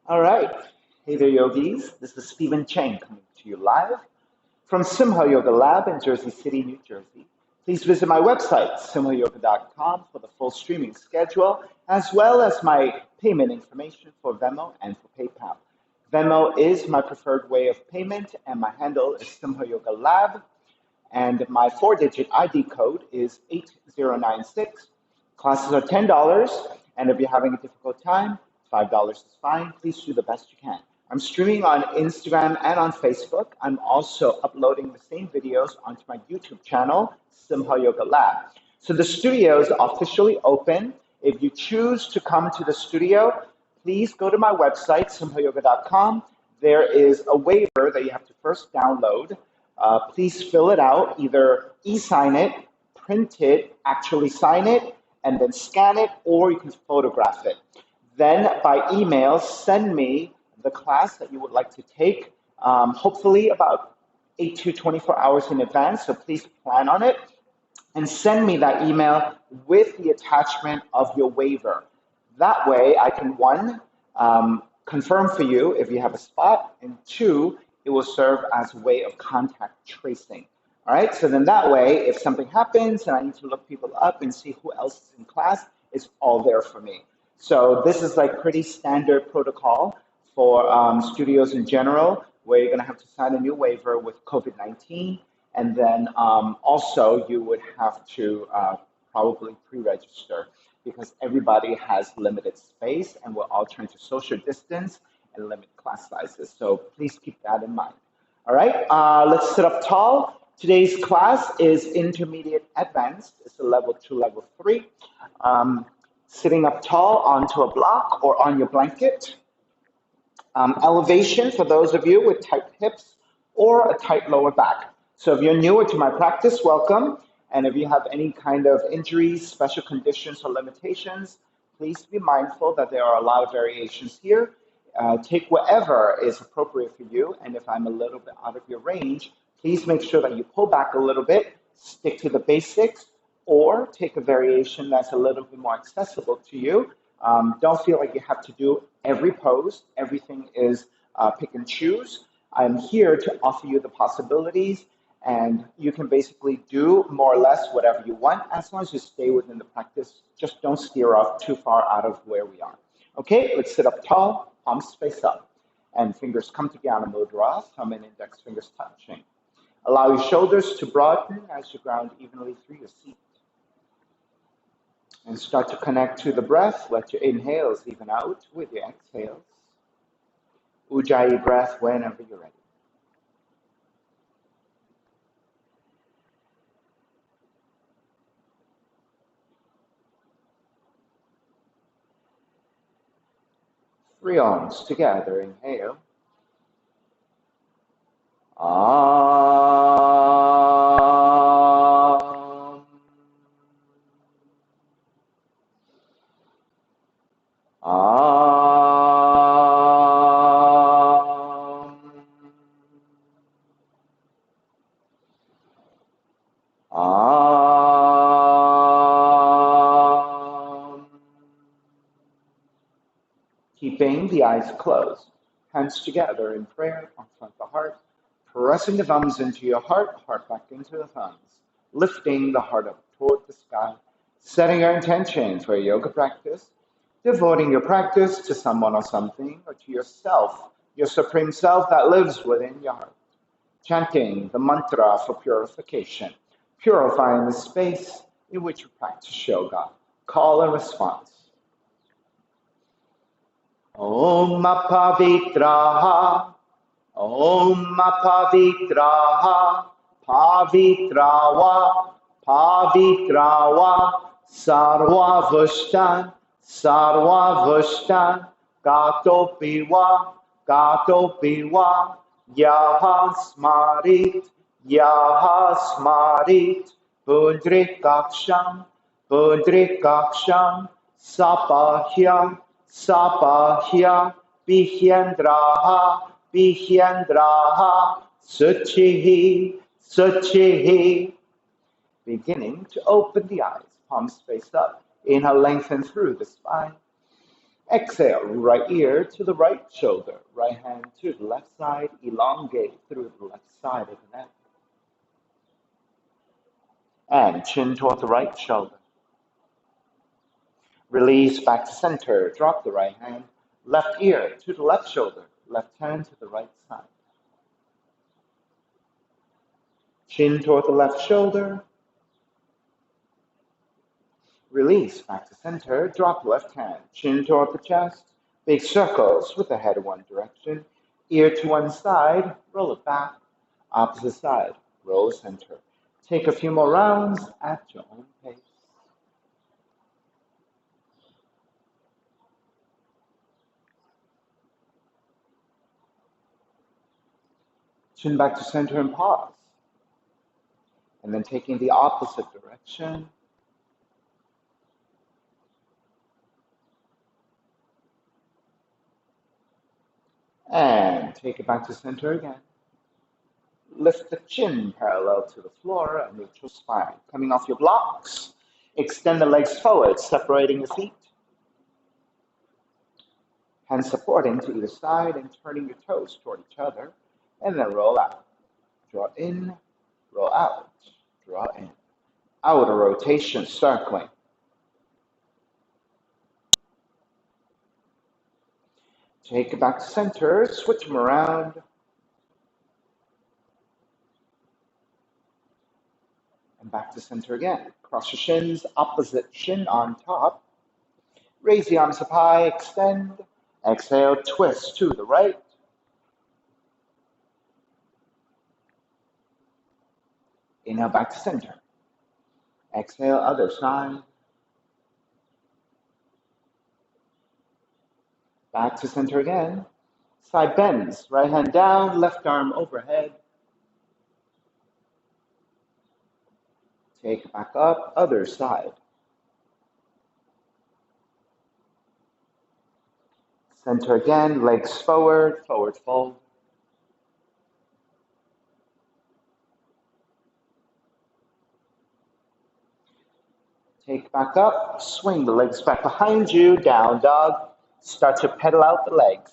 All right. Hey there, yogis. This is Stephen Chang coming to you live from Simha Yoga Lab in Jersey City, New Jersey. Please visit my website, simhayoga.com, for the full streaming schedule, as well as my payment information for Venmo and for PayPal. Venmo is my preferred way of payment, and my handle is Simha Yoga Lab. And my 4-digit ID code is 8096. Classes are $10, and if you're having a difficult time, $5 is fine. Please do the best you can. I'm streaming on Instagram and on Facebook. I'm also uploading the same videos onto my YouTube channel, Simha Yoga Lab. So the studio is officially open. If you choose to come to the studio, please go to my website, simhayoga.com. There is a waiver that you have to first download. Please fill it out, either e-sign it, print it, actually sign it, and then scan it, or you can photograph it. Then by email, send me the class that you would like to take, hopefully about 8 to 24 hours in advance, so please plan on it, and send me that email with the attachment of your waiver. That way I can, one, confirm for you if you have a spot, and two, it will serve as a way of contact tracing. All right, so then that way, if something happens and I need to look people up and see who else is in class, it's all there for me. So this is like pretty standard protocol for studios in general, where you're gonna have to sign a new waiver with COVID-19. And then also you would have to probably pre-register because everybody has limited space and we're all trying to social distance and limit class sizes. So please keep that in mind. All right, let's sit up tall. Today's class is intermediate advanced. It's a level 2, level 3. Sitting up tall onto a block or on your blanket. Elevation for those of you with tight hips or a tight lower back. So if you're newer to my practice, welcome. And if you have any kind of injuries, special conditions, or limitations, please be mindful that there are a lot of variations here. Take whatever is appropriate for you. And if I'm a little bit out of your range, please make sure that you pull back a little bit, stick to the basics, or take a variation that's a little bit more accessible to you. Don't feel like you have to do every pose. Everything is pick and choose. I'm here to offer you the possibilities, and you can basically do more or less whatever you want as long as you stay within the practice. Just don't steer off too far out of where we are. Okay, let's sit up tall, palms face up, and fingers come to Jnana Mudra, thumb and index fingers touching. Allow your shoulders to broaden as you ground evenly through your seat. And start to connect to the breath. Let your inhales even out with your exhales. Ujjayi breath whenever you're ready. Three arms together. Inhale. Keeping the eyes closed, hands together in prayer on front of the heart, pressing the thumbs into your heart, heart back into the thumbs, lifting the heart up toward the sky, setting your intention for a yoga practice, devoting your practice to someone or something, or to yourself, your supreme self that lives within your heart. Chanting the mantra for purification, purifying the space in which you practice yoga. Call and response. Om Pavitraha, Om Pavitraha, Pavitrawa, Pavitrawa, Sarvavashtan, Sarvavashtan, Gatopiwa, Gatopiwa, Yaha Smarit, Yaha Smarit, Pundrikaksham, Pundrikaksham, Sapahya, Sapahya, Bihyendraha, Bihyendraha, Suchihi, Suchihi. Beginning to open the eyes, palms face up. Inhale, lengthen through the spine. Exhale, right ear to the right shoulder, right hand to the left side, elongate through the left side of the neck. And chin toward the right shoulder. Release back to center, drop the right hand, left ear to the left shoulder, left hand to the right side. Chin toward the left shoulder. Release back to center, drop left hand, chin toward the chest, big circles with the head in one direction, ear to one side, roll it back, opposite side, roll center. Take a few more rounds at your own pace. Chin back to center and pause. And then taking the opposite direction. And take it back to center again. Lift the chin parallel to the floor and neutral spine. Coming off your blocks, extend the legs forward, separating the feet. Hands supporting to either side and turning your toes toward each other. And then roll out. Draw in, roll out, draw in. Outer rotation, circling. Take it back to center, switch them around. And back to center again. Cross your shins, opposite shin on top. Raise the arms up high, extend. Exhale, twist to the right. Inhale, back to center. Exhale, other side. Back to center again. Side bends, right hand down, left arm overhead. Take it back up, other side. Center again, legs forward, forward fold. Take back up, swing the legs back behind you, down dog. Start to pedal out the legs.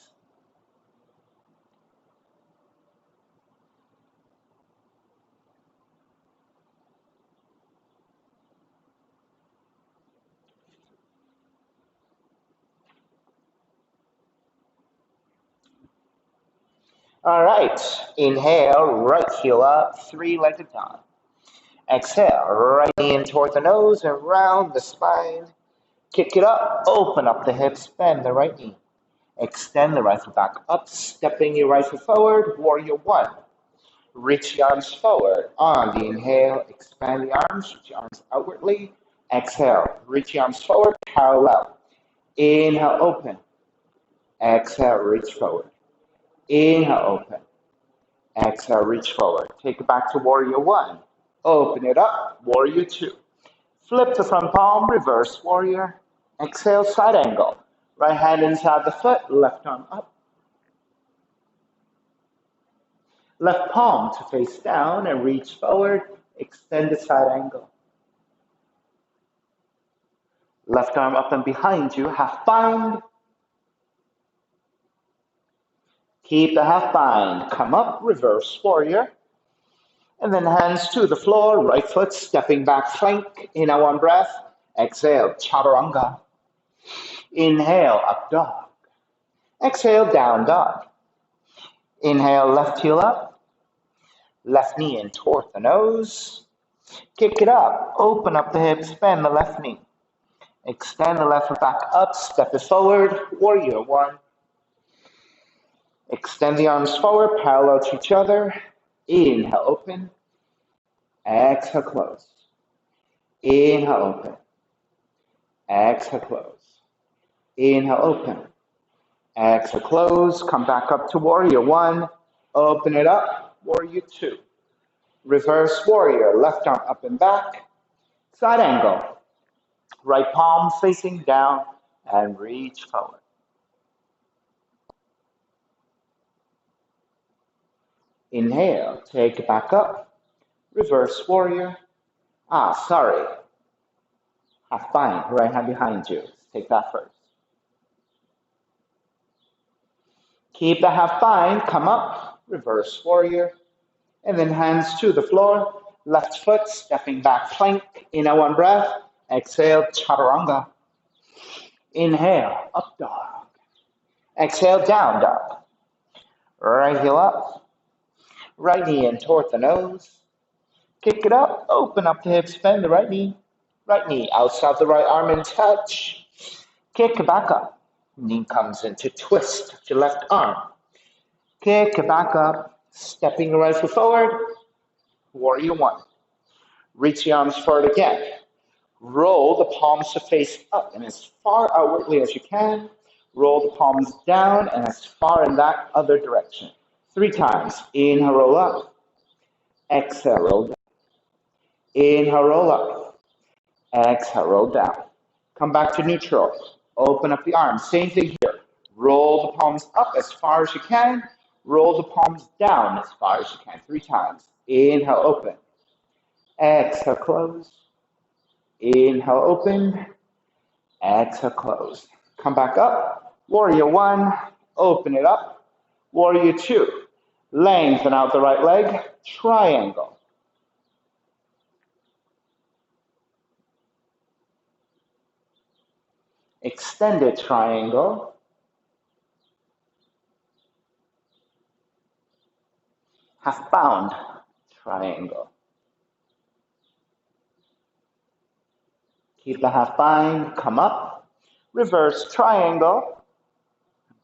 All right, inhale, right heel up, three-legged dog. Exhale, right knee in toward the nose and round the spine. Kick it up, open up the hips, bend the right knee. Extend the right foot back up, stepping your right foot forward, warrior one. Reach the arms forward. On the inhale, expand the arms, reach the arms outwardly. Exhale, reach the arms forward, parallel. Inhale, open. Exhale, reach forward. Inhale, open. Exhale, reach forward. Take it back to warrior one. Open it up, warrior two. Flip the front palm, reverse warrior. Exhale, side angle. Right hand inside the foot, left arm up. Left palm to face down and reach forward, extend the side angle. Left arm up and behind you, half bind. Keep the half bind. Come up, reverse warrior. And then hands to the floor, right foot stepping back flank. Inhale, one breath. Exhale, chaturanga. Inhale, up dog. Exhale, down dog. Inhale, left heel up. Left knee in toward the nose. Kick it up. Open up the hips, bend the left knee. Extend the left foot back up, step it forward, warrior one. Extend the arms forward, parallel to each other. Inhale, open. Exhale, close. Inhale, open. Exhale, close. Inhale, open. Exhale, close. Come back up to warrior one. Open it up, warrior two. Reverse warrior, left arm up and back. Side angle. Right palm facing down and reach forward. Inhale, take it back up. Reverse warrior. Sorry. Half bind, right hand behind you. Take that first. Keep the half bind, come up, reverse warrior, and then hands to the floor, left foot stepping back plank, in a one breath, exhale, chaturanga. Inhale, up dog. Exhale, down dog. Right heel up, right knee in toward the nose. Kick it up, open up the hips, bend the right knee outside the right arm and touch. Kick it back up. Knee comes into twist to left arm. Kick it back up, stepping the right foot forward. Warrior one. Reach the arms forward again. Roll the palms to face up and as far outwardly as you can. Roll the palms down and as far in that other direction. 3 times. Inhale, roll up. Exhale, roll down. Inhale, roll up. Exhale, roll down. Come back to neutral. Open up the arms. Same thing here. Roll the palms up as far as you can. Roll the palms down as far as you can. 3 times. Inhale, open. Exhale, close. Inhale, open. Exhale, close. Come back up. Warrior one. Open it up. Warrior two. Lengthen out the right leg. Triangle. Extended triangle. Half bound triangle. Keep the half bind, come up. Reverse triangle.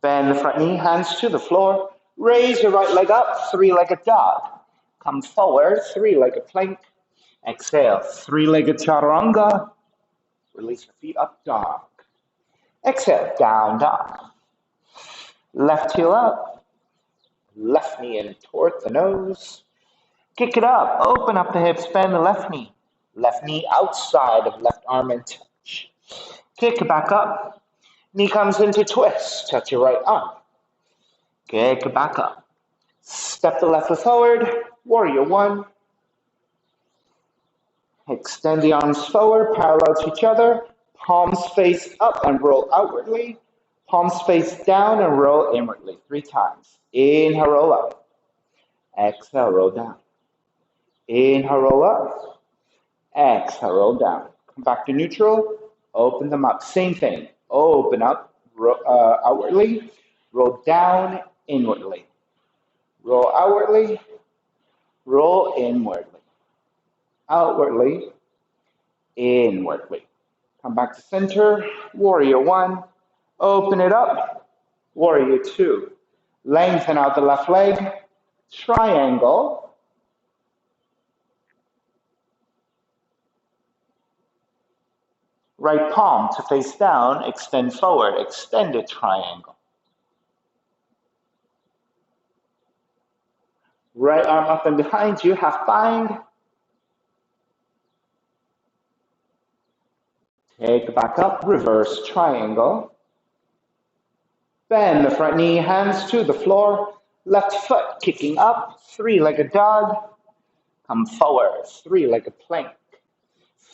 Bend the front knee, hands to the floor. Raise your right leg up, 3-legged dog. Come forward, 3-legged plank. Exhale, 3-legged chaturanga. Release your feet up, dog. Exhale, down dog. Left heel up. Left knee in toward the nose. Kick it up, open up the hips, bend the left knee. Left knee outside of left arm and touch. Kick it back up. Knee comes into twist. Touch your right arm. Kick it back up. Step the left foot forward. Warrior one. Extend the arms forward, parallel to each other. Palms face up and roll outwardly. Palms face down and roll inwardly. 3 times. Inhale, roll up. Exhale, roll down. Inhale, roll up. Exhale, roll down. Come back to neutral. Open them up. Same thing. Open up outwardly. Roll down inwardly. Roll outwardly. Roll inwardly. Outwardly. Inwardly. Come back to center. Warrior one. Open it up. Warrior two. Lengthen out the left leg. Triangle. Right palm to face down, extend forward, extended triangle. Right arm up and behind you, half bind. Take it back up, reverse triangle. Bend the front knee, hands to the floor. Left foot kicking up, 3-legged dog. Come forward, 3-legged plank.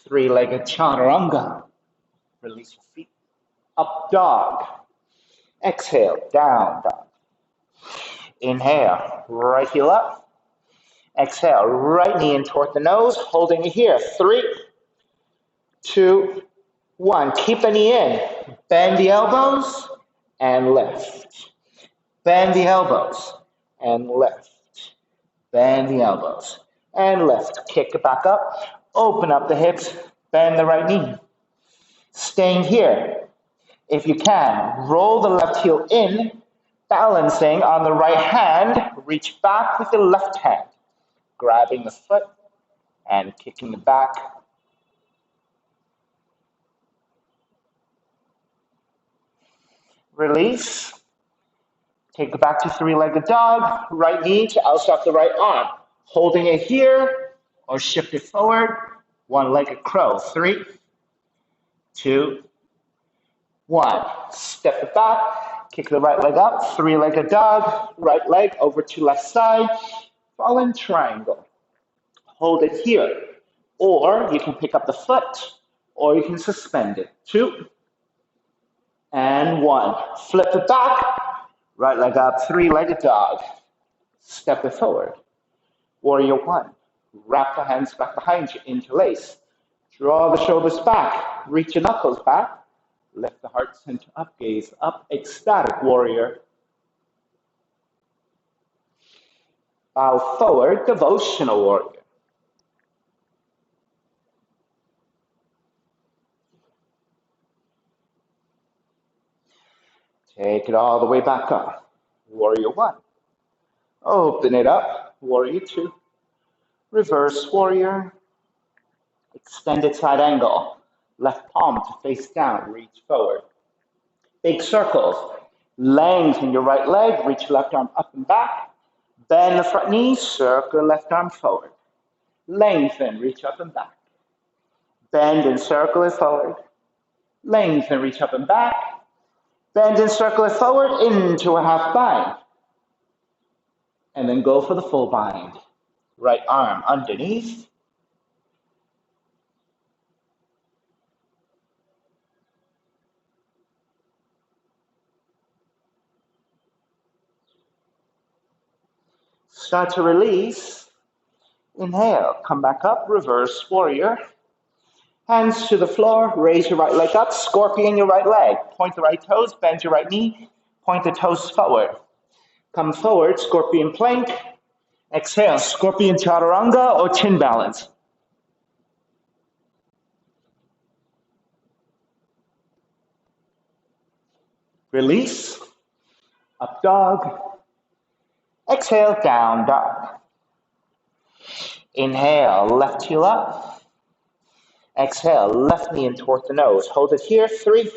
3-legged chaturanga. Release your feet. Up dog. Exhale, down dog. Inhale, right heel up. Exhale, right knee in toward the nose, holding it here. 3, 2, 1. Keep the knee in. Bend the elbows and lift. Bend the elbows and lift. Bend the elbows and lift. Kick it back up. Open up the hips. Bend the right knee. Staying here. If you can, roll the left heel in, balancing on the right hand. Reach back with the left hand, grabbing the foot and kicking it back. Release. Take it back to 3-legged dog. Right knee to outside the right arm. Holding it here or shift it forward. 1-legged crow. 3, 2, 1. Step it back. Kick the right leg up. 3-legged dog. Right leg over to left side. Fallen triangle. Hold it here. Or you can pick up the foot or you can suspend it. 2 and 1. Flip it back. Right leg up, three-legged dog. Step it forward. Warrior one. Wrap the hands back behind you, interlace. Draw the shoulders back, reach your knuckles back. Lift the heart center up, gaze up, ecstatic warrior. Bow forward, devotional warrior. Take it all the way back up. Warrior one. Open it up. Warrior two. Reverse warrior. Extended side angle. Left palm to face down. Reach forward. Big circles. Lengthen your right leg. Reach left arm up and back. Bend the front knee. Circle left arm forward. Lengthen. Reach up and back. Bend and circle it forward. Lengthen. Reach up and back. Bend and circle it forward into a half bind. And then go for the full bind. Right arm underneath. Start to release. Inhale, come back up, reverse warrior. Hands to the floor, raise your right leg up, scorpion your right leg. Point the right toes, bend your right knee, point the toes forward. Come forward, scorpion plank. Exhale, scorpion chaturanga or chin balance. Release, up dog. Exhale, down dog. Inhale, left heel up. Exhale, left knee in toward the nose. Hold it here, 3,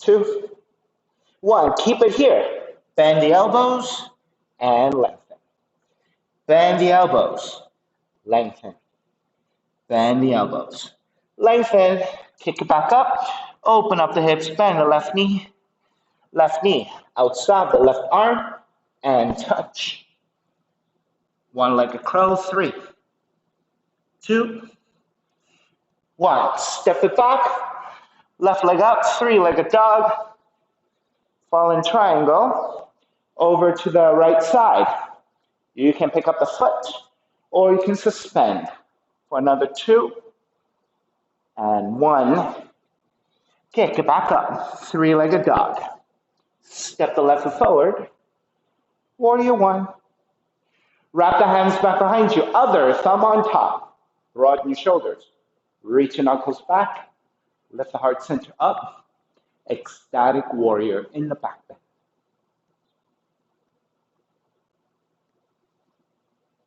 2, 1. Keep it here. Bend the elbows and lengthen. Bend the elbows, lengthen. Bend the elbows, lengthen. Kick it back up. Open up the hips, bend the left knee outside the left arm and touch. One-legged crow, 3, 2, 1. Step it back. Left leg up, three-legged dog. Fallen triangle over to the right side. You can pick up the foot or you can suspend for another 2 and 1. Kick it back up, three-legged dog. Step the left foot forward. Warrior one. Wrap the hands back behind you. Other thumb on top. Broaden your shoulders. Reach your knuckles back. Lift the heart center up. Ecstatic warrior in the back bend.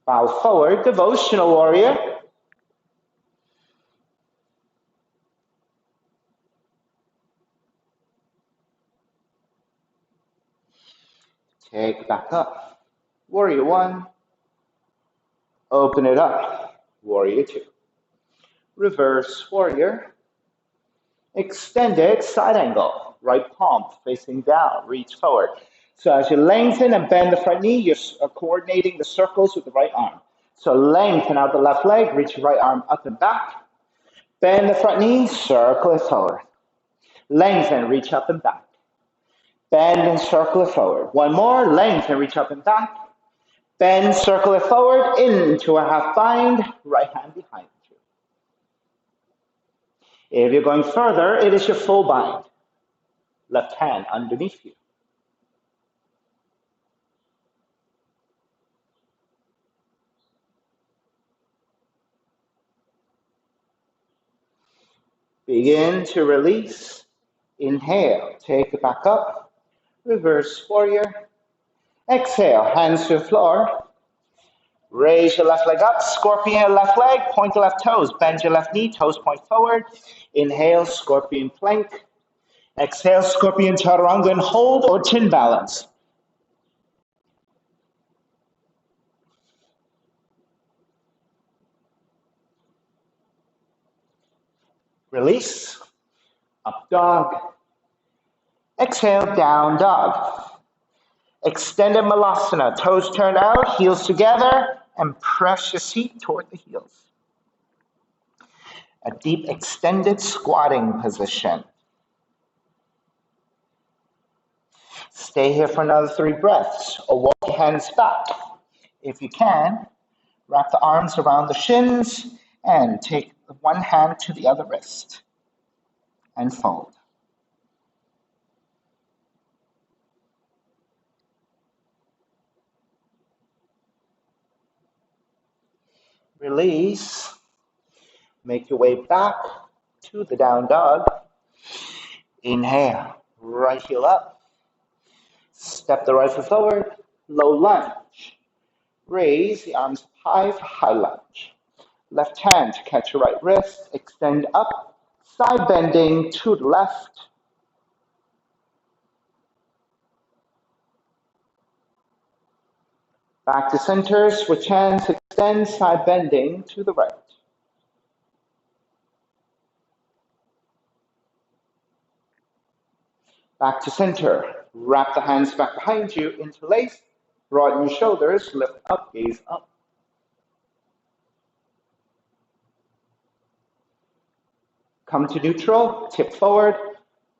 Bow forward, devotional warrior. Take it back up. Warrior one. Open it up. Warrior two. Reverse warrior. Extended side angle. Right palm facing down. Reach forward. So as you lengthen and bend the front knee, you're coordinating the circles with the right arm. So lengthen out the left leg. Reach your right arm up and back. Bend the front knee. Circle it forward. Lengthen. Reach up and back. Bend and circle it forward. One more. Lengthen. Reach up and back. Bend, circle it forward into a half bind. Right hand behind you. If you're going further, it is your full bind. Left hand underneath you. Begin to release. Inhale, take it back up. Reverse warrior. Exhale, hands to the floor. Raise your left leg up, scorpion your left leg, point the left toes, bend your left knee, toes point forward. Inhale, scorpion plank. Exhale, scorpion chaturanga and hold or chin balance. Release, up dog. Exhale, down dog. Extended malasana, toes turned out, heels together, and press your seat toward the heels. A deep extended squatting position. Stay here for another 3 breaths, or walk your hands back. If you can, wrap the arms around the shins and take one hand to the other wrist and fold. Release. Make your way back to the down dog. Inhale, right heel up. Step the right foot forward, low lunge. Raise the arms up high for high lunge. Left hand to catch your right wrist, extend up, side bending to the left. Back to center, switch hands, extend, side bending to the right. Back to center, wrap the hands back behind you, interlace, broaden your shoulders, lift up, gaze up. Come to neutral, tip forward,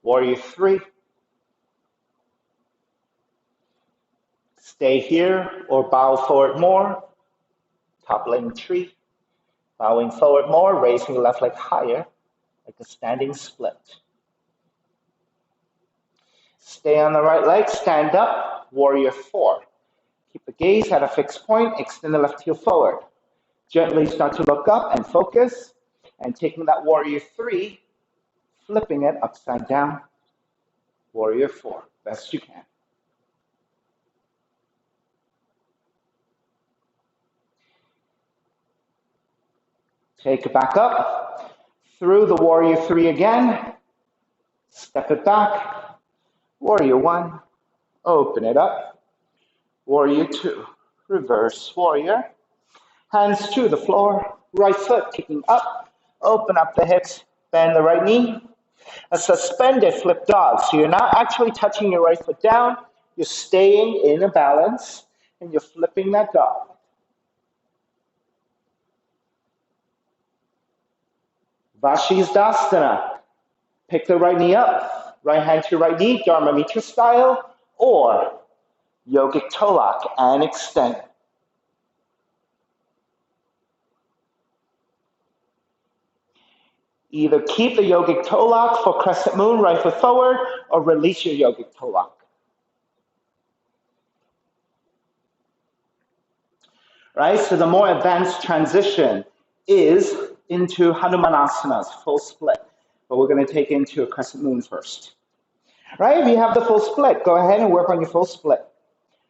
warrior 3. Stay here or bow forward more, toppling tree. Bowing forward more, raising the left leg higher, like a standing split. Stay on the right leg, stand up, warrior 4. Keep the gaze at a fixed point, extend the left heel forward. Gently start to look up and focus, and taking that warrior 3, flipping it upside down, warrior 4, best you can. Take it back up, through the warrior 3 again, step it back, warrior 1, open it up, warrior 2, reverse warrior, hands to the floor, right foot kicking up, open up the hips, bend the right knee, a suspended flip dog. So you're not actually touching your right foot down, you're staying in a balance, and you're flipping that dog. Vashisthasana. Pick the right knee up, right hand to right knee, Dharma Mitra style, or yogic toe lock and extend. Either keep the yogic toe lock for crescent moon, right foot forward, or release your yogic toe lock. Right, so the more advanced transition is into Hanumanasana's full split, but we're going to take into a crescent moon first. Right, if you have the full split, go ahead and work on your full split.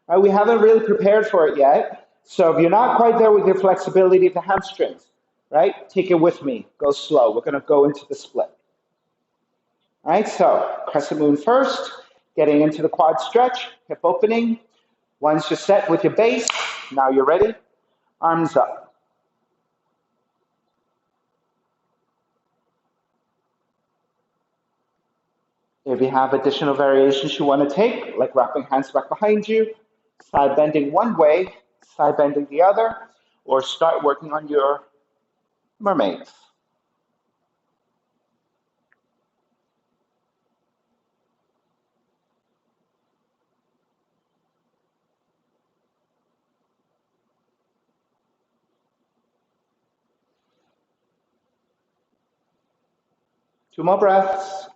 Right, we haven't really prepared for it yet, so if you're not quite there with your flexibility of the hamstrings, right, take it with me, go slow. We're going to go into the split. All right, so crescent moon first, getting into the quad stretch, hip opening. Once you're set with your base, now you're ready, arms up. If you have additional variations you want to take, like wrapping hands back behind you, side bending one way, side bending the other, or start working on your mermaids. Two more breaths.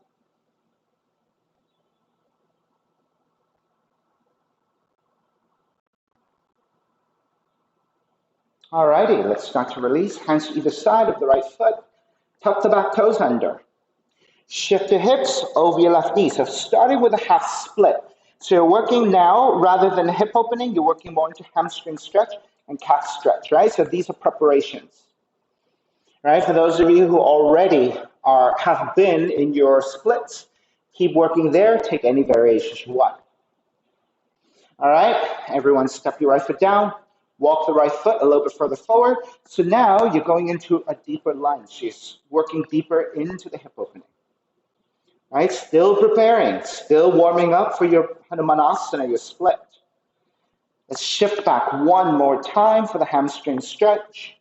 Alrighty, let's start to release. Hands to either side of the right foot. Tuck the back toes under. Shift your hips over your left knee. So starting with a half split. So you're working now, rather than hip opening, you're working more into hamstring stretch and calf stretch, right? So these are preparations. Right? For those of you who already have been in your splits, keep working there. Take any variations you want. All right, everyone step your right foot down. Walk the right foot a little bit further forward. So now you're going into a deeper lunge. You're working deeper into the hip opening. Right? Still preparing, still warming up for your Hanumanasana, your split. Let's shift back one more time for the hamstring stretch.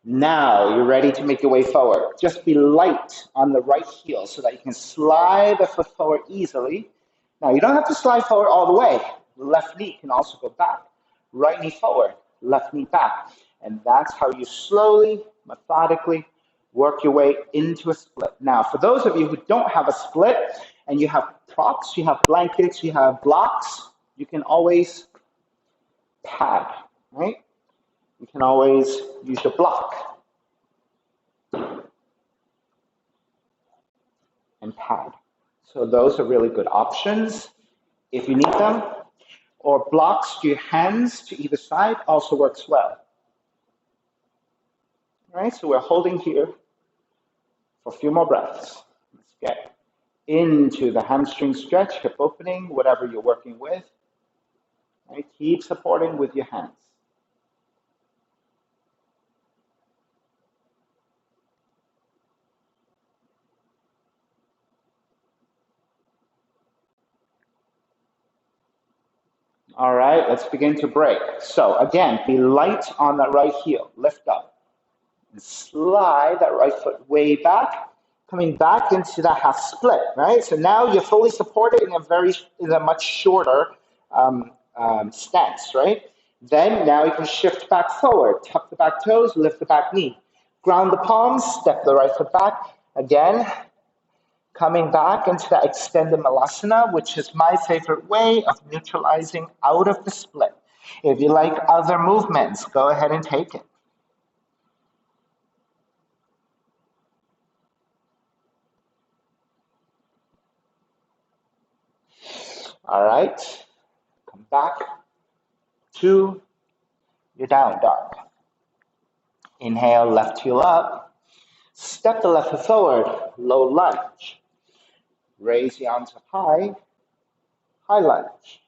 Now you're ready to make your way forward. Just be light on the right heel so that you can slide the foot forward easily. Now you don't have to slide forward all the way. Left knee can also go back. Right knee forward, left knee back. And that's how you slowly, methodically work your way into a split. Now, for those of you who don't have a split and you have props, you have blankets, you have blocks, you can always pad, right? You can always use your block and pad. So those are really good options if you need them. Or blocks to your hands to either side also works well. All right, so we're holding here for a few more breaths. Let's get into the hamstring stretch, hip opening, whatever you're working with. All right, keep supporting with your hands. All right, let's begin to break. So again, be light on that right heel. Lift up and slide that right foot way back, coming back into that half split, right? So now you're fully supported in a much shorter stance, right? Then now you can shift back forward, tuck the back toes, lift the back knee. Ground the palms, step the right foot back. Again, coming back into that extended malasana, which is my favorite way of neutralizing out of the split. If you like other movements, go ahead and take it. All right, come back to your down dog. Inhale, left heel up. Step the left foot forward, low lunge. Raise the arms up high, high lunge.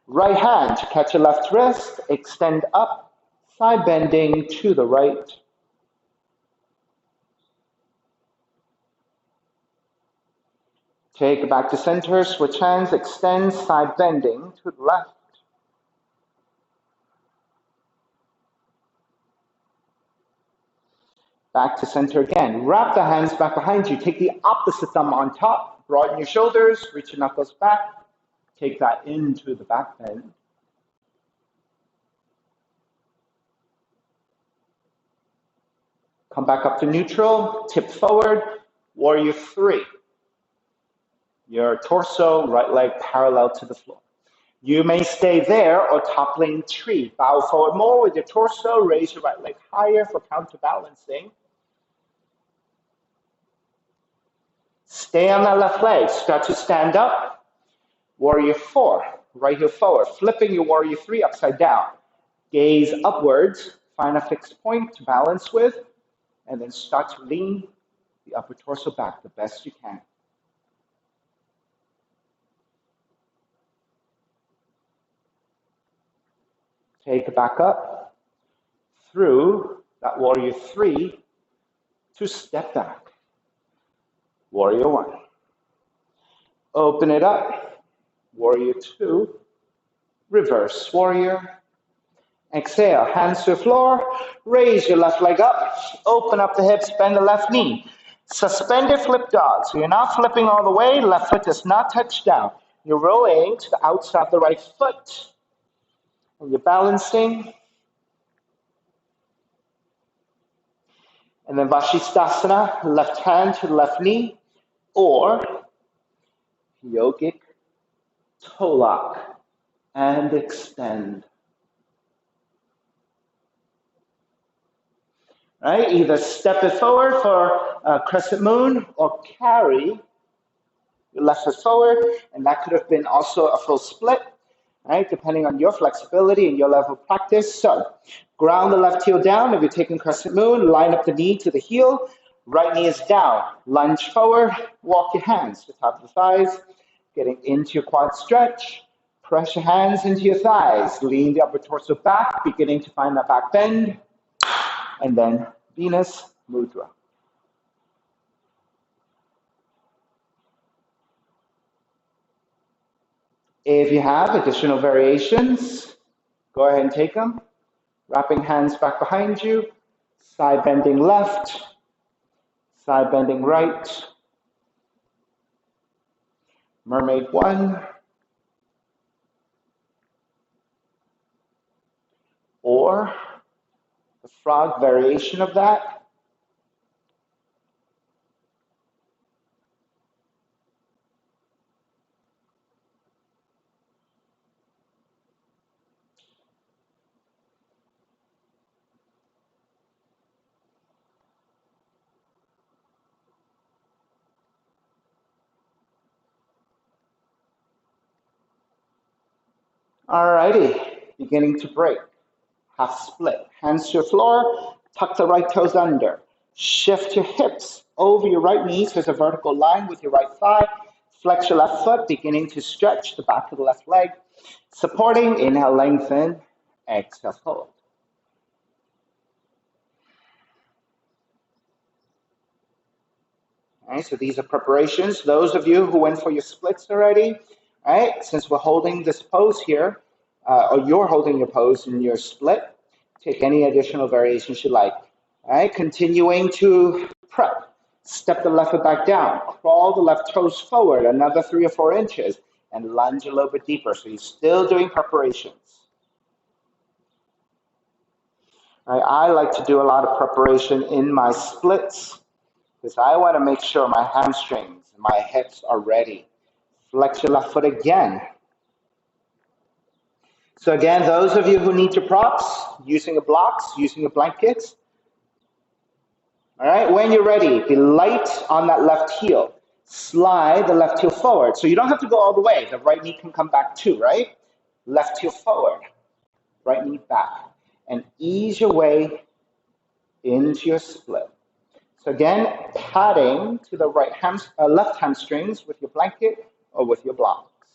Right hand, catch your left wrist, extend up, side bending to the right. Take it back to center, switch hands, extend, side bending to the left. Back to center again. Wrap the hands back behind you. Take the opposite thumb on top. Broaden your shoulders, reach your knuckles back. Take that into the back bend. Come back up to neutral, tip forward, warrior three. Your torso, right leg parallel to the floor. You may stay there or toppling tree. Bow forward more with your torso, raise your right leg higher for counterbalancing. Stay on that left leg, start to stand up. Warrior four, right heel forward, flipping your warrior three upside down. Gaze upwards, find a fixed point to balance with, and then start to lean the upper torso back the best you can. Take it back up through that warrior three to step back. Warrior one. Open it up. Warrior two. Reverse warrior. Exhale, hands to the floor. Raise your left leg up. Open up the hips, bend the left knee. Suspended flip dog. So you're not flipping all the way. Left foot does not touch down. You're rolling to the outside of the right foot. And you're balancing. And then Vashisthasana, left hand to the left knee, or yogic toe lock and extend. Right? Either step it forward for a crescent moon or carry your left foot forward, and that could have been also a full split, right? Depending on your flexibility and your level of practice. So ground the left heel down if you're taking crescent moon, line up the knee to the heel, right knee is down, lunge forward, walk your hands to the top of the thighs, getting into your quad stretch, press your hands into your thighs, lean the upper torso back, beginning to find that back bend, and then Venus Mudra. If you have additional variations, go ahead and take them. Wrapping hands back behind you, Side bending left, side bending right. Mermaid 1. Or the frog variation of that. Alrighty, beginning to break. Half split. Hands to your floor, tuck the right toes under. Shift your hips over your right knees. There's a vertical line with your right thigh. Flex your left foot, beginning to stretch the back of the left leg. Supporting, inhale, lengthen. Exhale, fold. All right, so these are preparations. Those of you who went for your splits already, all right, since we're holding this pose here, or you're holding your pose in your split, take any additional variations you like. All right, continuing to prep. Step the left foot back down. Crawl the left toes forward another 3 or 4 inches and lunge a little bit deeper. So you're still doing preparations. All right, I like to do a lot of preparation in my splits because I want to make sure my hamstrings and my hips are ready. Flex your left foot again. So again, those of you who need your props, using your blocks, using your blankets, all right, when you're ready, be light on that left heel. Slide the left heel forward. So you don't have to go all the way. The right knee can come back too, right? Left heel forward, right knee back. And ease your way into your split. So again, padding to the left hamstrings with your blanket or with your blocks.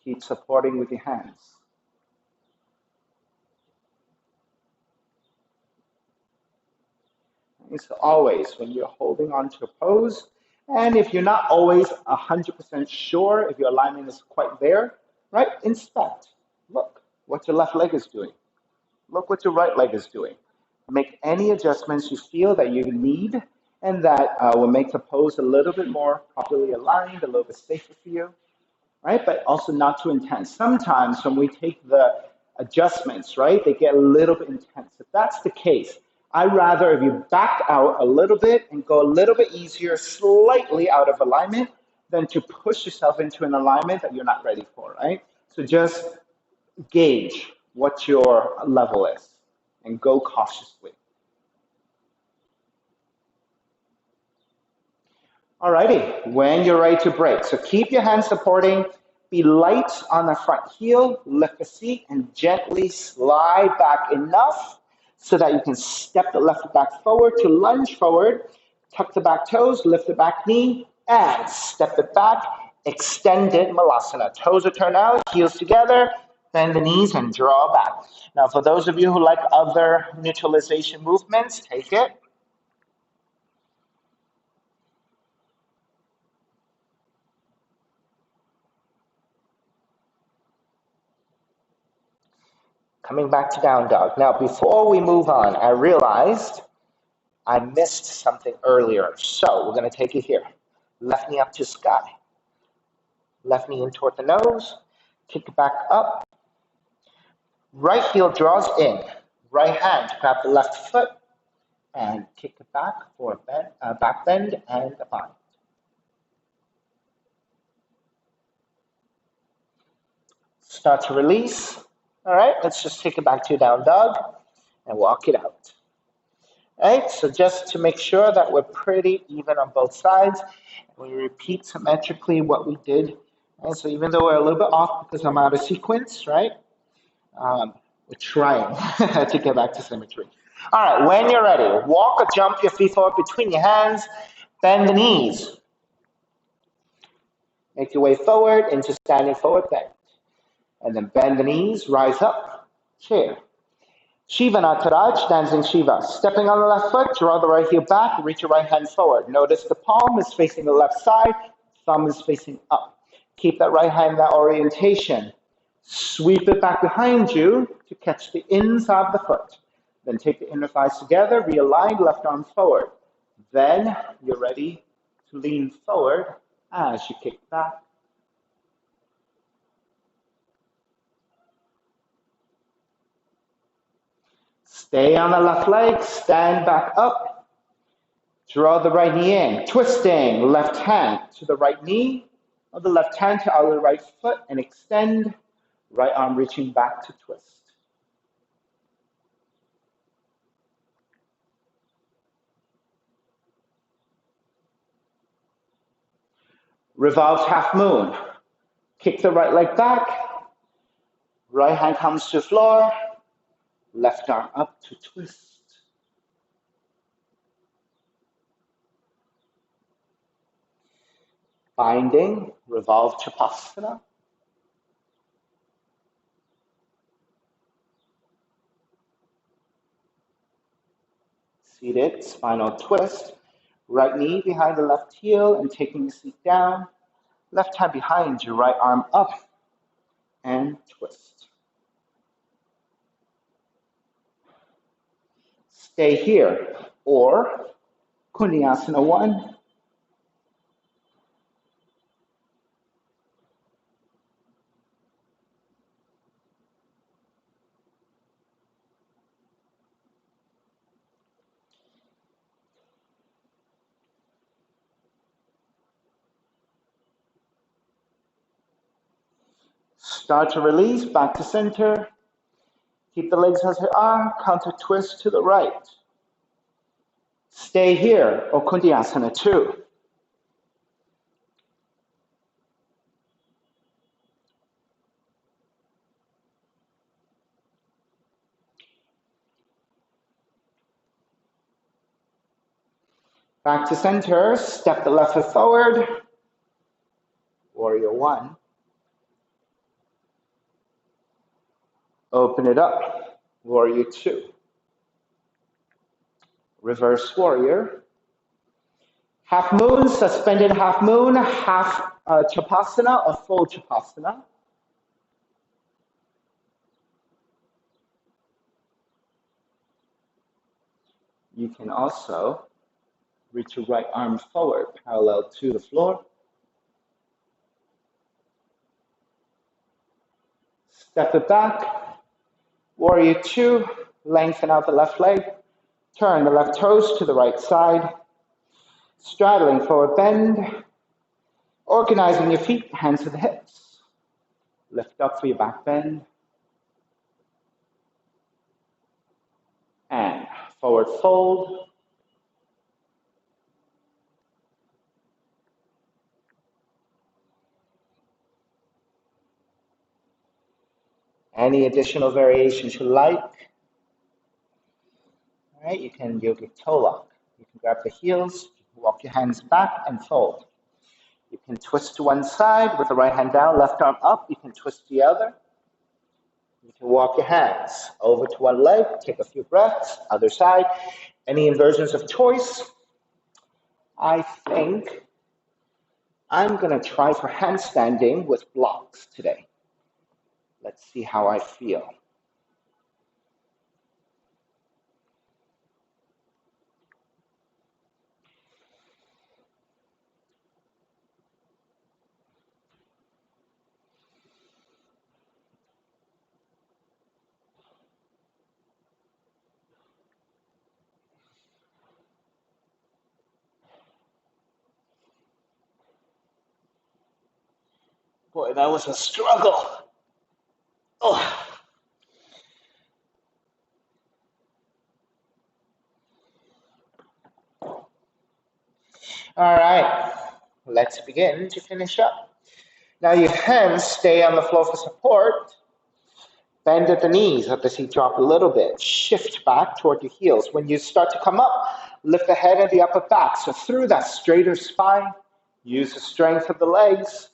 Keep supporting with your hands. So always, when you're holding on to a pose, and if you're not always 100% sure if your alignment is quite there, right, inspect. Look what your left leg is doing. Look what your right leg is doing. Make any adjustments you feel that you need and that will make the pose a little bit more properly aligned, a little bit safer for you, right? But also not too intense. Sometimes when we take the adjustments, right, they get a little bit intense. If that's the case, I'd rather if you back out a little bit and go a little bit easier, slightly out of alignment, than to push yourself into an alignment that you're not ready for, right? So just gauge what your level is and go cautiously. Alrighty, when you're ready to break. So keep your hands supporting, be light on the front heel, lift the seat, and gently slide back enough so that you can step the left foot back forward to lunge forward, tuck the back toes, lift the back knee, and step it back, extended malasana. Toes are turned out, heels together, bend the knees and draw back. Now, for those of you who like other neutralization movements, take it. Coming back to down dog. Now, before we move on, I realized I missed something earlier. So we're going to take it here. Left knee up to sky. Left knee in toward the nose. Kick it back up. Right heel draws in. Right hand grab the left foot and kick it back for a bend, back bend and a bind. Start to release. All right, let's just take it back to down dog and walk it out. All right, so just to make sure that we're pretty even on both sides, we repeat symmetrically what we did. And so even though we're a little bit off because I'm out of sequence, right? We're trying to get back to symmetry. All right, when you're ready, walk or jump your feet forward between your hands, bend the knees. Make your way forward into standing forward bend. And then bend the knees, rise up, chair. Shiva Nataraj, dancing Shiva. Stepping on the left foot, draw the right heel back, reach your right hand forward. Notice the palm is facing the left side, thumb is facing up. Keep that right hand in that orientation. Sweep it back behind you to catch the inside of the foot. Then take the inner thighs together, realign, left arm forward. Then you're ready to lean forward as you kick back. Stay on the left leg, stand back up. Draw the right knee in, twisting left hand to the right knee, or the left hand to our right foot, and extend, right arm reaching back to twist. Revolved half moon. Kick the right leg back, right hand comes to the floor, left arm up to twist. Binding, revolve Chapasana. Seated, spinal twist. Right knee behind the left heel and taking the seat down. Left hand behind you, right arm up and twist. Stay here, or Kundiasana 1. Start to release, back to center. Keep the legs as they are, counter twist to the right. Stay here, or Kundiasana 2. Back to center, step the left foot forward, Warrior 1. Open it up, Warrior 2. Reverse Warrior. Half moon, suspended half moon, half Chapasana or full Chapasana. You can also reach your right arm forward, parallel to the floor. Step it back. Warrior 2, lengthen out the left leg. Turn the left toes to the right side. Straddling forward bend. Organizing your feet, hands to the hips. Lift up for your back bend. And forward fold. Any additional variations you like. All right, you can yogic toe lock. You can grab the heels, walk your hands back and fold. You can twist to one side with the right hand down, left arm up. You can twist the other. You can walk your hands over to one leg, take a few breaths, other side. Any inversions of choice? I think I'm going to try for handstanding with blocks today. Let's see how I feel. Boy, that was a struggle. Oh. All right, let's begin to finish up. Now your hands stay on the floor for support. Bend at the knees, let the seat drop a little bit. Shift back toward your heels. When you start to come up, lift the head and the upper back. So through that straighter spine, use the strength of the legs.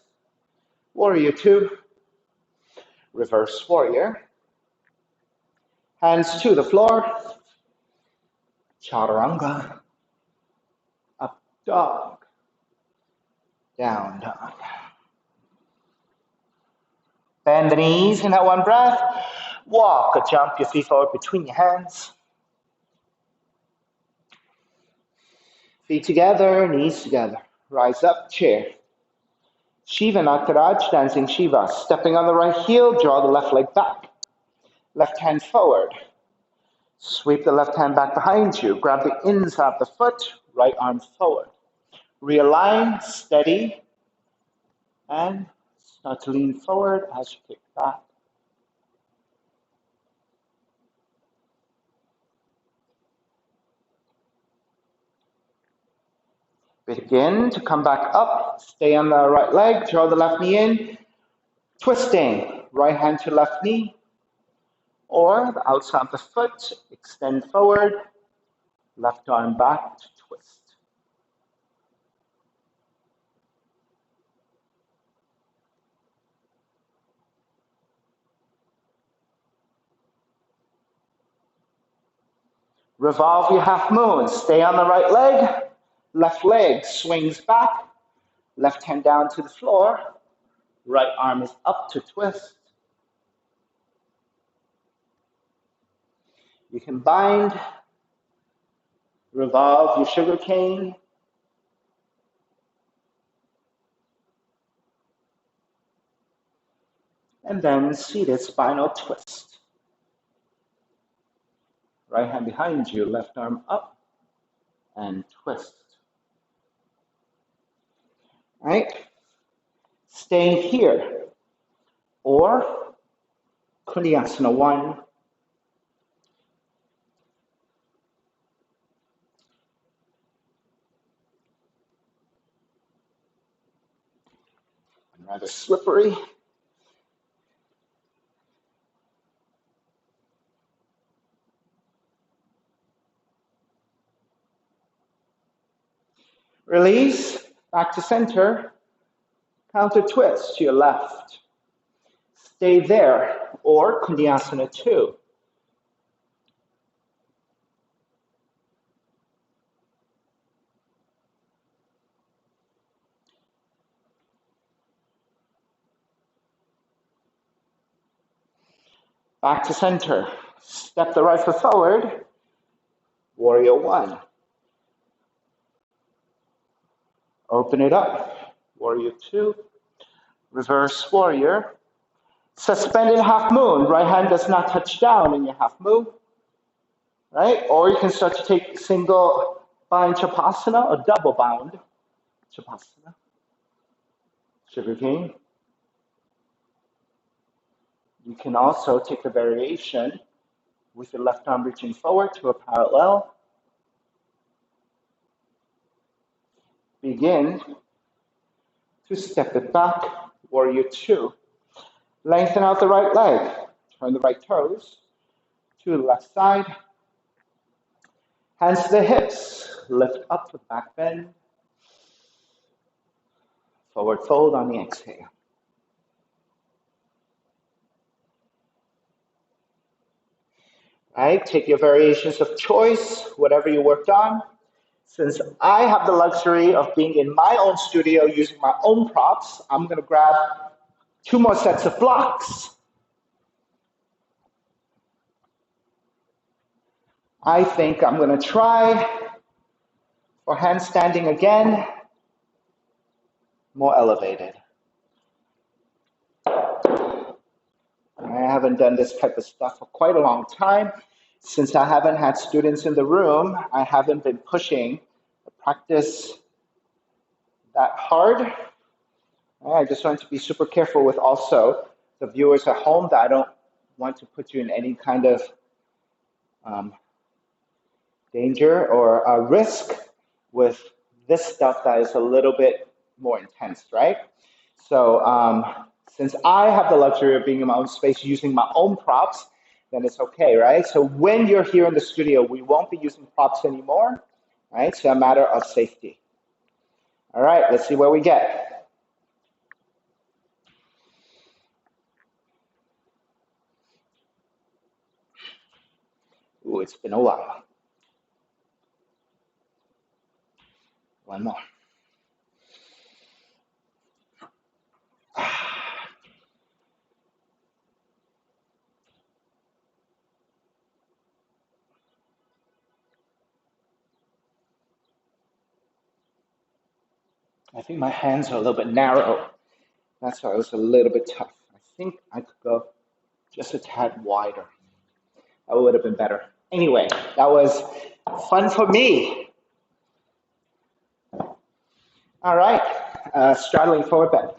Warrior 2. Reverse warrior. Hands to the floor. Chaturanga. Up dog. Down dog. Bend the knees in that one breath. Walk or jump your feet forward between your hands. Feet together, knees together. Rise up, chair. Shiva Nataraj, dancing Shiva. Stepping on the right heel, draw the left leg back. Left hand forward. Sweep the left hand back behind you. Grab the inside of the foot, right arm forward. Realign, steady, and start to lean forward as you kick back. Begin to come back up. Stay on the right leg. Draw the left knee in. Twisting. Right hand to left knee. Or the outside of the foot. Extend forward. Left arm back to twist. Revolve your half moon. Stay on the right leg. Left leg swings back. Left hand down to the floor. Right arm is up to twist. You can bind, revolve your sugar cane. And then seated spinal twist. Right hand behind you, left arm up and twist. Right? Staying here. Or Kundiyasana 1. Rather slippery. Release, back to center. Counter twist to your left. Stay there, or Kundiyasana 2. Back to center. Step the right foot forward. Warrior 1. Open it up. Warrior 2. Reverse warrior. Suspended half moon. Right hand does not touch down in your half moon. Right? Or you can start to take single bind Chapasana or double bound Chapasana. Sugar cane. You can also take the variation with your left arm reaching forward to a parallel. Begin to step it back, warrior 2. Lengthen out the right leg. Turn the right toes to the left side. Hands to the hips. Lift up with back bend. Forward fold on the exhale. Right, take your variations of choice, whatever you worked on. Since I have the luxury of being in my own studio using my own props, I'm going to grab 2 more sets of blocks. I think I'm going to try for handstanding again, more elevated. I haven't done this type of stuff for quite a long time. Since I haven't had students in the room, I haven't been pushing the practice that hard. I just want to be super careful with also the viewers at home that I don't want to put you in any kind of danger or risk with this stuff that is a little bit more intense, right? So since I have the luxury of being in my own space using my own props, then it's okay, right? So when you're here in the studio, we won't be using props anymore, right? It's a matter of safety. All right, let's see where we get. Ooh, it's been a while. One more. I think my hands are a little bit narrow. That's why it was a little bit tough. I think I could go just a tad wider. That would have been better. Anyway, that was fun for me. All right, straddling forward bend.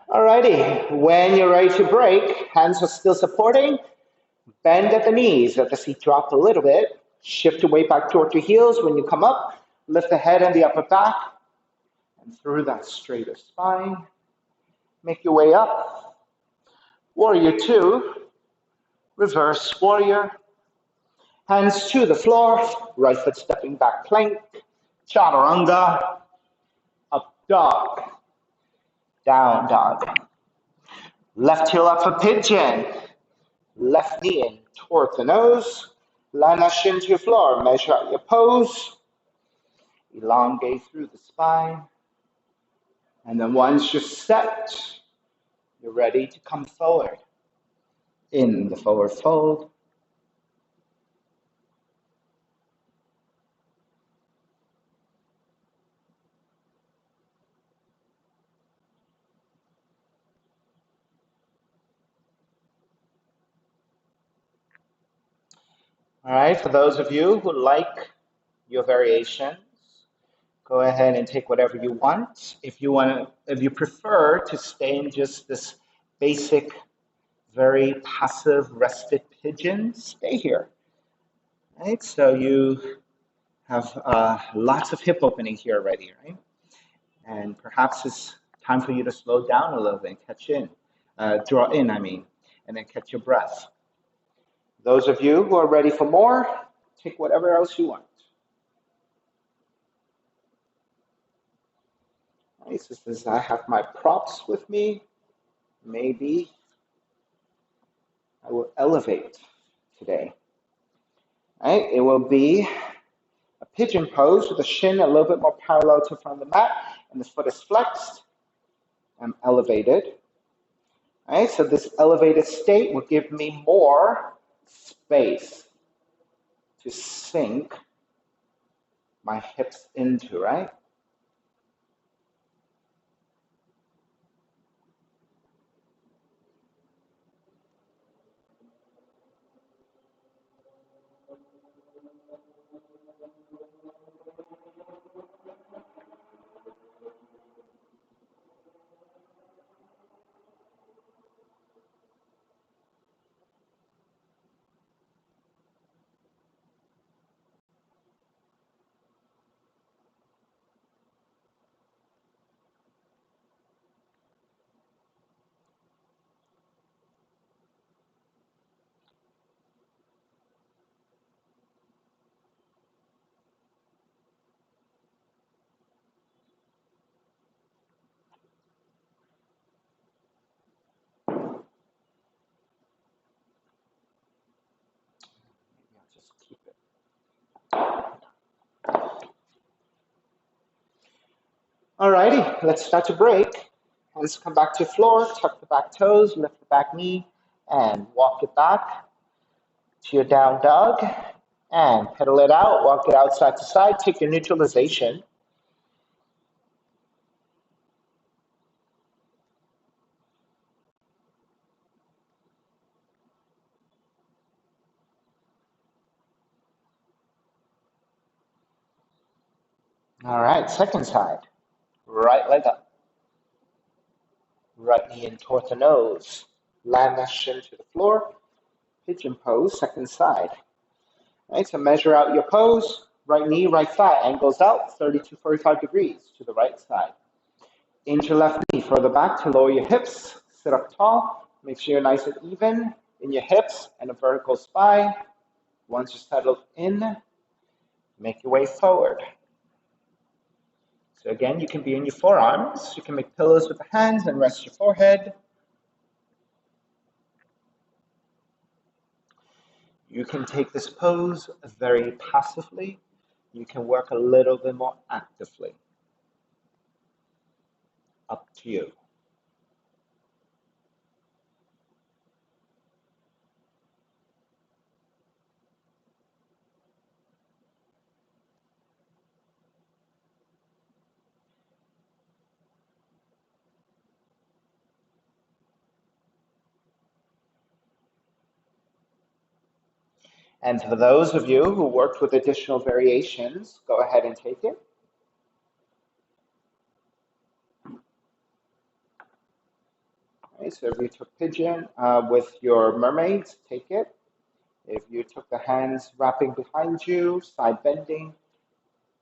Alrighty, when you're ready to break, hands are still supporting, bend at the knees, let the seat drop a little bit, shift your weight back toward your heels. When you come up, lift the head and the upper back, and through that straighter spine, make your way up. Warrior two, reverse warrior, hands to the floor, right foot stepping back plank, chaturanga, up dog, down dog. Left heel up for pigeon, left knee in toward the nose, line that shin to your floor, measure out your pose, elongate through the spine, and then once you're set, you're ready to come forward in the forward fold. All right, for those of you who like your variations, go ahead and take whatever you want. If you prefer to stay in just this basic, very passive rested pigeon, stay here. Right, so you have lots of hip opening here already, right? And perhaps it's time for you to slow down a little bit and catch in, draw in, I mean, and then catch your breath. Those of you who are ready for more, take whatever else you want. Right, so since I have my props with me, maybe I will elevate today. Right, it will be a pigeon pose with the shin a little bit more parallel to from the mat, and the foot is flexed. I'm elevated. Right, so this elevated state will give me more space to sink my hips into, right? Maybe I'll just keep it. Alrighty, let's start to break. Hands come back to the floor, tuck the back toes, lift the back knee, and walk it back to your down dog. And pedal it out, walk it out side to side, take your neutralization. All right, second side. Right leg up. Right knee in toward the nose. Land that shin to the floor. Pigeon pose, second side. All right, so measure out your pose. Right knee, right thigh angles out 30 to 45 degrees to the right side. Inch your left knee further back to lower your hips. Sit up tall. Make sure you're nice and even in your hips and a vertical spine. Once you're settled in, make your way forward. So again, you can be in your forearms. You can make pillows with the hands and rest your forehead. You can take this pose very passively. You can work a little bit more actively. Up to you. And for those of you who worked with additional variations, go ahead and take it. Okay, so if you took pigeon with your mermaids, take it. If you took the hands wrapping behind you, side bending,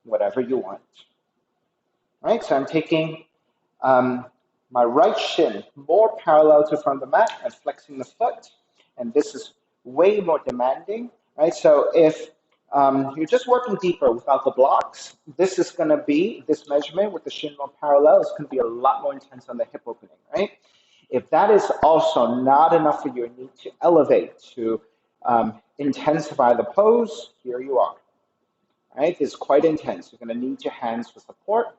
whatever you want. All right, so I'm taking my right shin more parallel to front of the mat and flexing the foot. And this is way more demanding, right? So if you're just working deeper without the blocks, this is going to be, this measurement with the shin more parallel is going to be a lot more intense on the hip opening, right? If that is also not enough for your need to elevate, to intensify the pose, here you are, right? It's quite intense. You're going to need your hands for support.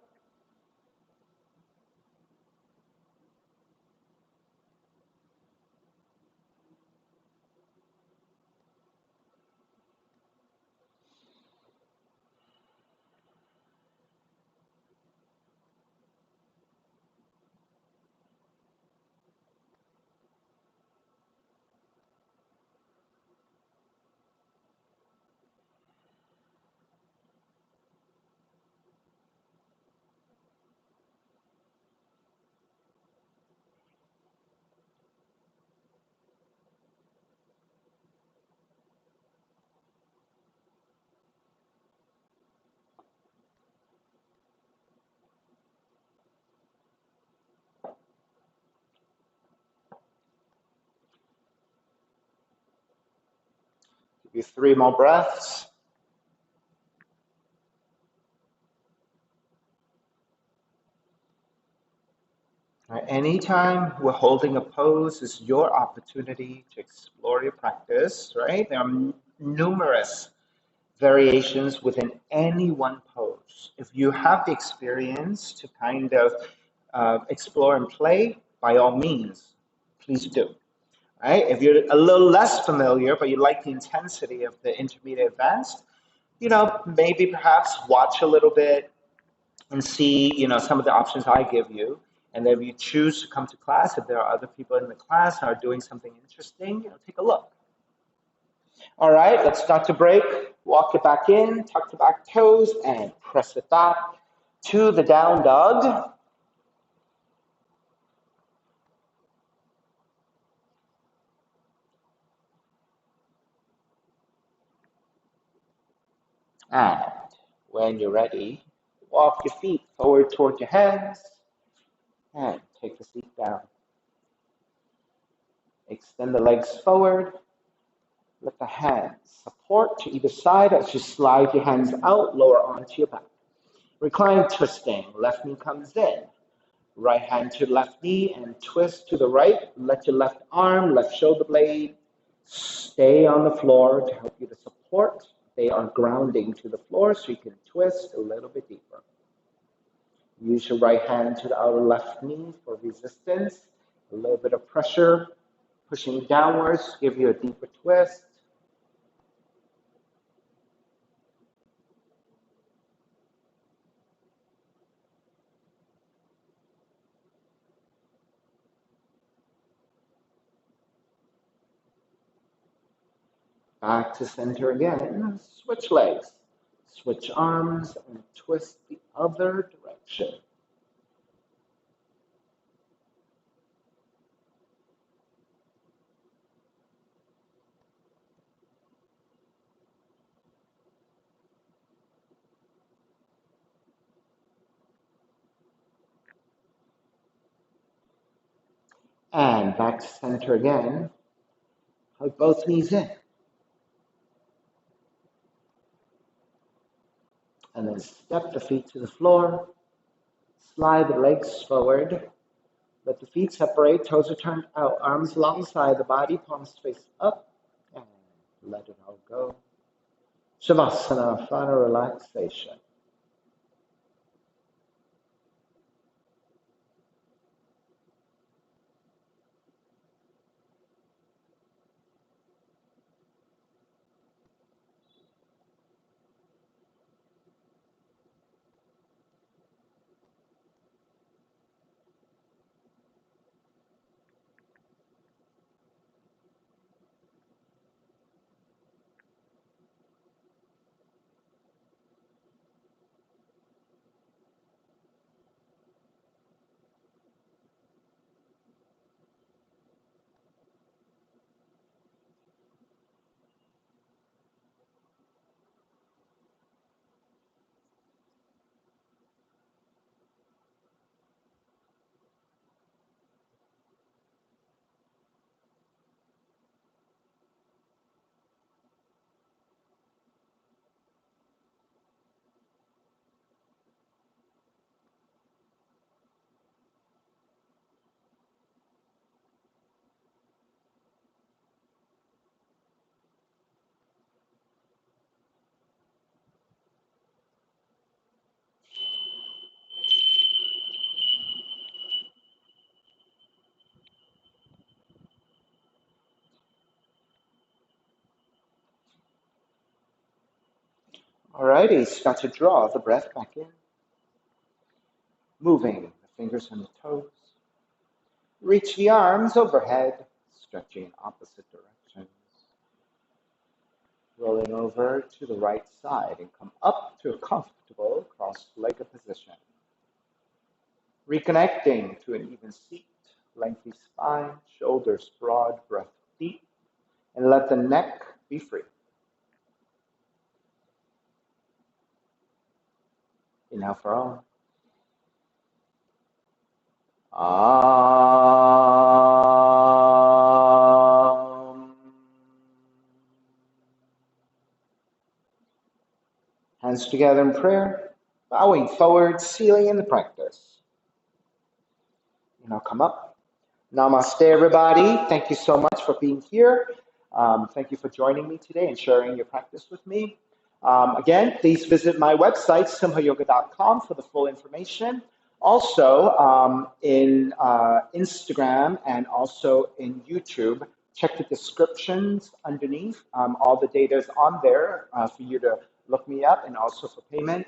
Give you 3 more breaths. Anytime we're holding a pose is your opportunity to explore your practice, right? There are numerous variations within any one pose. If you have the experience to kind of explore and play, by all means, please do. Right? If you're a little less familiar, but you like the intensity of the intermediate advanced, maybe perhaps watch a little bit, and see, some of the options I give you. And then if you choose to come to class, if there are other people in the class who are doing something interesting, take a look. All right, let's start to break. Walk it back in, tuck the back toes, and press it back to the down dog. And when you're ready, walk your feet forward toward your hands and take the seat down. Extend the legs forward. Let the hands support to either side as you slide your hands out, lower onto your back. Recline twisting. Left knee comes in. Right hand to left knee and twist to the right. Let your left arm, left shoulder blade stay on the floor to help you to support. They are grounding to the floor so you can twist a little bit deeper. Use your right hand to the outer left knee for resistance. A little bit of pressure, pushing downwards, give you a deeper twist. Back to center again. Switch legs. Switch arms and twist the other direction. And back to center again. Hug both knees in. And then step the feet to the floor. Slide the legs forward. Let the feet separate. Toes are turned out. Arms alongside the body. Palms face up. And let it all go. Shavasana, final relaxation. Alrighty, start to draw the breath back in, moving the fingers and the toes. Reach the arms overhead, stretching in opposite directions. Rolling over to the right side and come up to a comfortable cross-legged position. Reconnecting to an even seat, lengthy spine, shoulders broad, breath deep, and let the neck be free. Inhale for all. Hands together in prayer, bowing forward, sealing in the practice. Now come up. Namaste, everybody. Thank you so much for being here. Thank you for joining me today and sharing your practice with me. Again, please visit my website, simhayoga.com, for the full information. Also, in Instagram and also in YouTube, check the descriptions underneath. All the data is on there for you to look me up, and also for payment.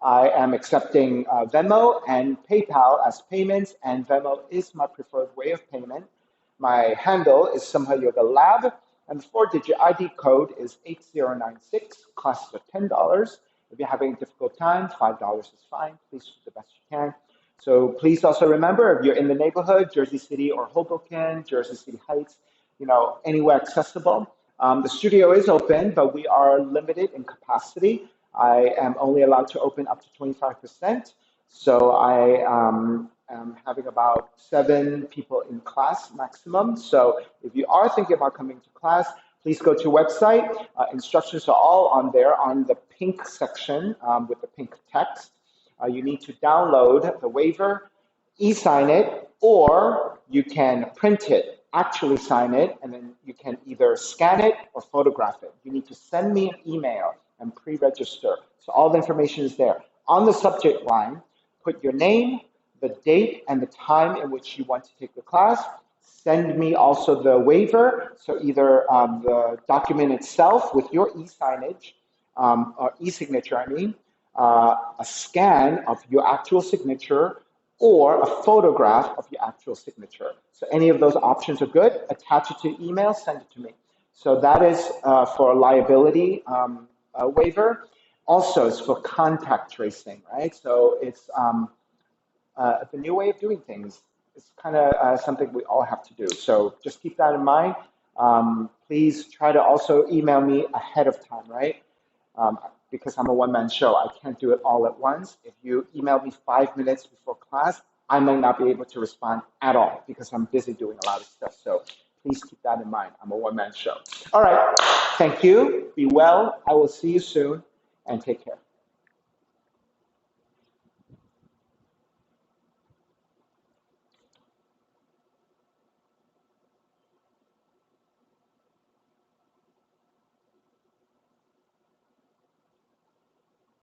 I am accepting Venmo and PayPal as payments, and Venmo is my preferred way of payment. My handle is Simha Yoga Lab, and the 4-digit ID code is 8096. Costs are $10. If you're having a difficult time, $5 is fine. Please do the best you can. So please also remember, if you're in the neighborhood, Jersey City or Hoboken, Jersey City Heights, anywhere accessible. The studio is open, but we are limited in capacity. I am only allowed to open up to 25%. So I am having about 7 people in class maximum. So if you are thinking about coming to class, please go to website. Instructions are all on there on the pink section with the pink text. You need to download the waiver, e-sign it, or you can print it, actually sign it, and then you can either scan it or photograph it. You need to send me an email and pre-register. So all the information is there. On the subject line, put your name, the date, and the time in which you want to take the class. Send me also the waiver, so either the document itself with your e-signage, or e-signature, a scan of your actual signature, or a photograph of your actual signature. So any of those options are good. Attach it to email, send it to me. So that is for a liability waiver. Also, it's for contact tracing, right? So it's the new way of doing things. It's kind of something we all have to do. So just keep that in mind. Please try to also email me ahead of time, right? Because I'm a one-man show. I can't do it all at once. If you email me 5 minutes before class, I might not be able to respond at all because I'm busy doing a lot of stuff. So please keep that in mind. I'm a one-man show. All right. Thank you. Be well. I will see you soon, and take care.